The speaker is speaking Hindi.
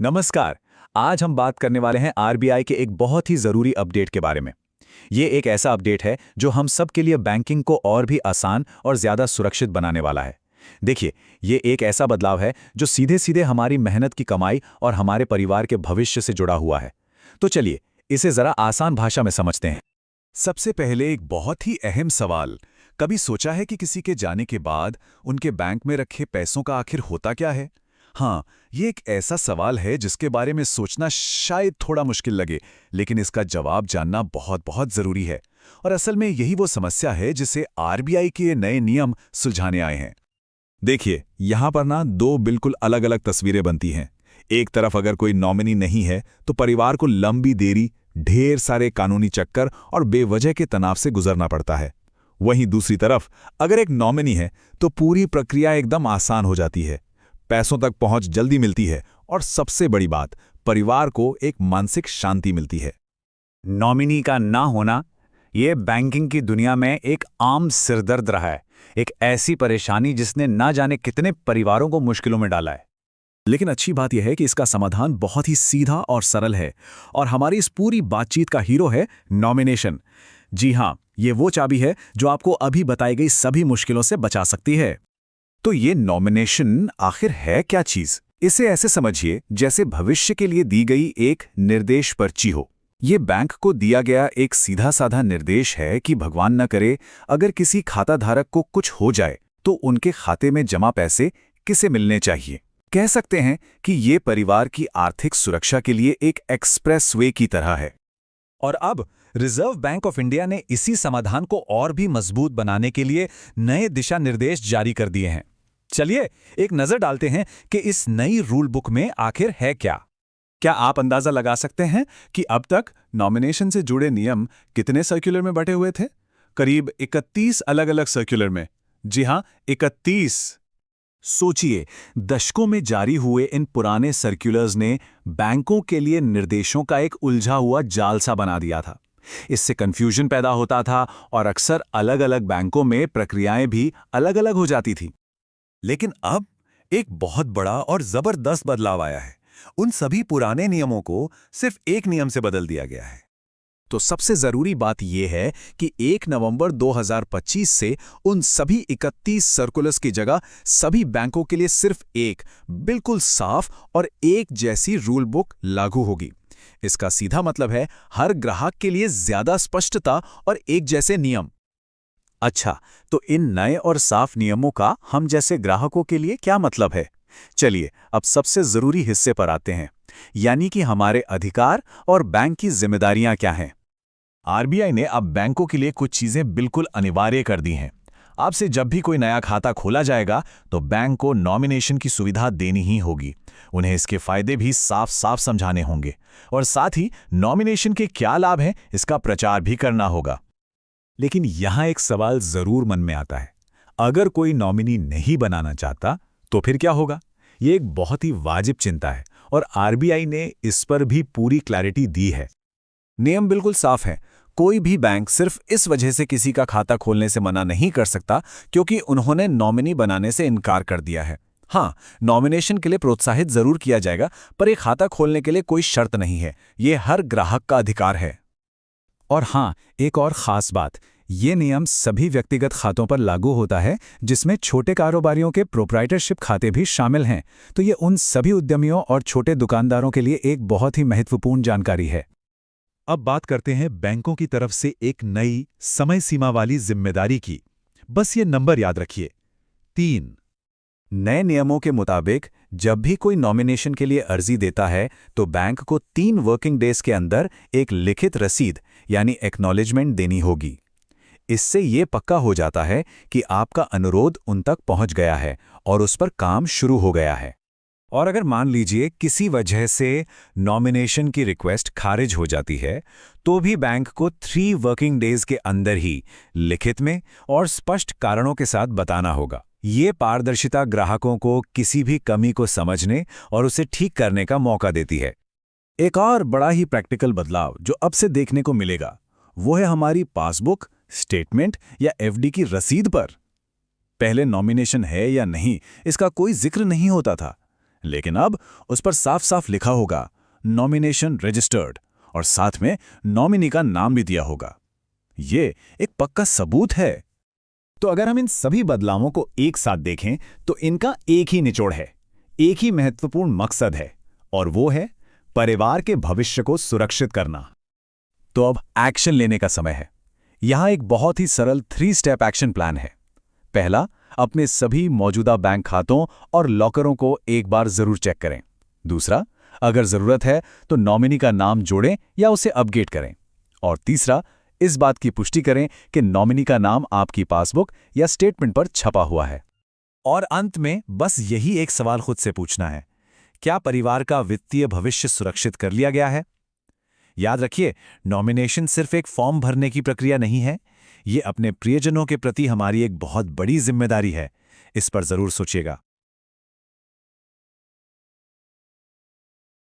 नमस्कार। आज हम बात करने वाले हैं आरबीआई के एक बहुत ही ज़रूरी अपडेट के बारे में। ये एक ऐसा अपडेट है जो हम सब के लिए बैंकिंग को और भी आसान और ज़्यादा सुरक्षित बनाने वाला है। देखिए, ये एक ऐसा बदलाव है जो सीधे सीधे हमारी मेहनत की कमाई और हमारे परिवार के भविष्य से जुड़ा हुआ है। तो चलिए, इसे ज़रा आसान भाषा में समझते हैं। सबसे पहले एक बहुत ही अहम सवाल, कभी सोचा है कि किसी के जाने के बाद उनके बैंक में रखे पैसों का आखिर होता क्या है? हाँ, ये एक ऐसा सवाल है जिसके बारे में सोचना शायद थोड़ा मुश्किल लगे, लेकिन इसका जवाब जानना बहुत बहुत जरूरी है। और असल में यही वो समस्या है जिसे आरबीआई के नए नियम सुलझाने आए हैं। देखिए, यहाँ पर ना दो बिल्कुल अलग अलग तस्वीरें बनती हैं। एक तरफ अगर कोई नॉमिनी नहीं है तो परिवार को लंबी देरी, ढेर सारे कानूनी चक्कर और बेवजह के तनाव से गुजरना पड़ता है। वहीं दूसरी तरफ अगर एक नॉमिनी है तो पूरी प्रक्रिया एकदम आसान हो जाती है, पैसों तक पहुंच जल्दी मिलती है और सबसे बड़ी बात, परिवार को एक मानसिक शांति मिलती है। नॉमिनी का ना होना, ये बैंकिंग की दुनिया में एक आम सिरदर्द रहा है। एक ऐसी परेशानी जिसने ना जाने कितने परिवारों को मुश्किलों में डाला है। लेकिन अच्छी बात यह है कि इसका समाधान बहुत ही सीधा और सरल है, और हमारी इस पूरी बातचीत का हीरो है नॉमिनेशन। जी हाँ, ये वो चाबी है जो आपको अभी बताई गई सभी मुश्किलों से बचा सकती है। तो ये नॉमिनेशन आखिर है क्या चीज? इसे ऐसे समझिए जैसे भविष्य के लिए दी गई एक निर्देश पर्ची हो। ये बैंक को दिया गया एक सीधा साधा निर्देश है कि भगवान न करे, अगर किसी खाता धारक को कुछ हो जाए तो उनके खाते में जमा पैसे किसे मिलने चाहिए। कह सकते हैं कि ये परिवार की आर्थिक सुरक्षा के लिए एक एक्सप्रेस वे की तरह है। और अब रिजर्व बैंक ऑफ इंडिया ने इसी समाधान को और भी मजबूत बनाने के लिए नए दिशा निर्देश जारी कर दिए हैं। चलिए एक नजर डालते हैं कि इस नई रूल बुक में आखिर है क्या। क्या आप अंदाजा लगा सकते हैं कि अब तक नॉमिनेशन से जुड़े नियम कितने सर्कुलर में बटे हुए थे? करीब 31 अलग अलग सर्कुलर में। जी हां, 31। सोचिए, दशकों में जारी हुए इन पुराने सर्कुलर्स ने बैंकों के लिए निर्देशों का एक उलझा हुआ जाल सा बना दिया था। इससे कंफ्यूजन पैदा होता था और अक्सर अलग अलग बैंकों में प्रक्रियाएं भी अलग अलग हो जाती थी। लेकिन अब एक बहुत बड़ा और जबरदस्त बदलाव आया है। उन सभी पुराने नियमों को सिर्फ एक नियम से बदल दिया गया है। तो सबसे जरूरी बात यह है कि 1 नवंबर 2025 से उन सभी 31 सर्कुलर्स की जगह सभी बैंकों के लिए सिर्फ एक बिल्कुल साफ और एक जैसी रूल बुक लागू होगी। इसका सीधा मतलब है हर ग्राहक के लिए ज्यादा स्पष्टता और एक जैसे नियम। अच्छा, तो इन नए और साफ नियमों का हम जैसे ग्राहकों के लिए क्या मतलब है? चलिए अब सबसे जरूरी हिस्से पर आते हैं, यानी कि हमारे अधिकार और बैंक की जिम्मेदारियां क्या हैं। आरबीआई ने अब बैंकों के लिए कुछ चीजें बिल्कुल अनिवार्य कर दी हैं। आपसे जब भी कोई नया खाता खोला जाएगा तो बैंक को नॉमिनेशन की सुविधा देनी ही होगी। उन्हें इसके फायदे भी साफ साफ समझाने होंगे, और साथ ही नॉमिनेशन के क्या लाभ हैं इसका प्रचार भी करना होगा। लेकिन यहां एक सवाल जरूर मन में आता है, अगर कोई नॉमिनी नहीं बनाना चाहता तो फिर क्या होगा? ये एक बहुत ही वाजिब चिंता है और आरबीआई ने इस पर भी पूरी क्लैरिटी दी है। नियम बिल्कुल साफ है। कोई भी बैंक सिर्फ इस वजह से किसी का खाता खोलने से मना नहीं कर सकता क्योंकि उन्होंने नॉमिनी बनाने से इनकार कर दिया है। हाँ, नॉमिनेशन के लिए प्रोत्साहित जरूर किया जाएगा, पर एक खाता खोलने के लिए कोई शर्त नहीं है। ये हर ग्राहक का अधिकार है। और हाँ, एक और खास बात, ये नियम सभी व्यक्तिगत खातों पर लागू होता है जिसमें छोटे कारोबारियों के प्रोप्राइटरशिप खाते भी शामिल हैं। तो ये उन सभी उद्यमियों और छोटे दुकानदारों के लिए एक बहुत ही महत्वपूर्ण जानकारी है। अब बात करते हैं बैंकों की तरफ से एक नई समय सीमा वाली जिम्मेदारी की। बस ये नंबर याद रखिए, 3। नए नियमों के मुताबिक जब भी कोई नॉमिनेशन के लिए अर्जी देता है तो बैंक को 3 वर्किंग डेज के अंदर एक लिखित रसीद यानी एक्नॉलेजमेंट देनी होगी। इससे ये पक्का हो जाता है कि आपका अनुरोध उन तक पहुंच गया है और उस पर काम शुरू हो गया है। और अगर मान लीजिए किसी वजह से नॉमिनेशन की रिक्वेस्ट खारिज हो जाती है तो भी बैंक को 3 वर्किंग डेज के अंदर ही लिखित में और स्पष्ट कारणों के साथ बताना होगा। ये पारदर्शिता ग्राहकों को किसी भी कमी को समझने और उसे ठीक करने का मौका देती है। एक और बड़ा ही प्रैक्टिकल बदलाव जो अब से देखने को मिलेगा वो है हमारी पासबुक, स्टेटमेंट या एफडी की रसीद पर। पहले नॉमिनेशन है या नहीं इसका कोई जिक्र नहीं होता था, लेकिन अब उस पर साफ साफ लिखा होगा नॉमिनेशन रजिस्टर्ड और साथ में नॉमिनी का नाम भी दिया होगा। ये एक पक्का सबूत है। तो अगर हम इन सभी बदलावों को एक साथ देखें तो इनका एक ही निचोड़ है, एक ही महत्वपूर्ण मकसद है, और वो है परिवार के भविष्य को सुरक्षित करना। तो अब एक्शन लेने का समय है। यहां एक बहुत ही सरल 3 स्टेप एक्शन प्लान है। पहला, अपने सभी मौजूदा बैंक खातों और लॉकरों को एक बार जरूर चेक करें। दूसरा, अगर जरूरत है तो नॉमिनी का नाम जोड़ें या उसे अपडेट करें। और तीसरा, इस बात की पुष्टि करें कि नॉमिनी का नाम आपकी पासबुक या स्टेटमेंट पर छपा हुआ है। और अंत में बस यही एक सवाल खुद से पूछना है, क्या परिवार का वित्तीय भविष्य सुरक्षित कर लिया गया है? याद रखिए, नॉमिनेशन सिर्फ एक फॉर्म भरने की प्रक्रिया नहीं है, ये अपने प्रियजनों के प्रति हमारी एक बहुत बड़ी जिम्मेदारी है। इस पर जरूर सोचिएगा।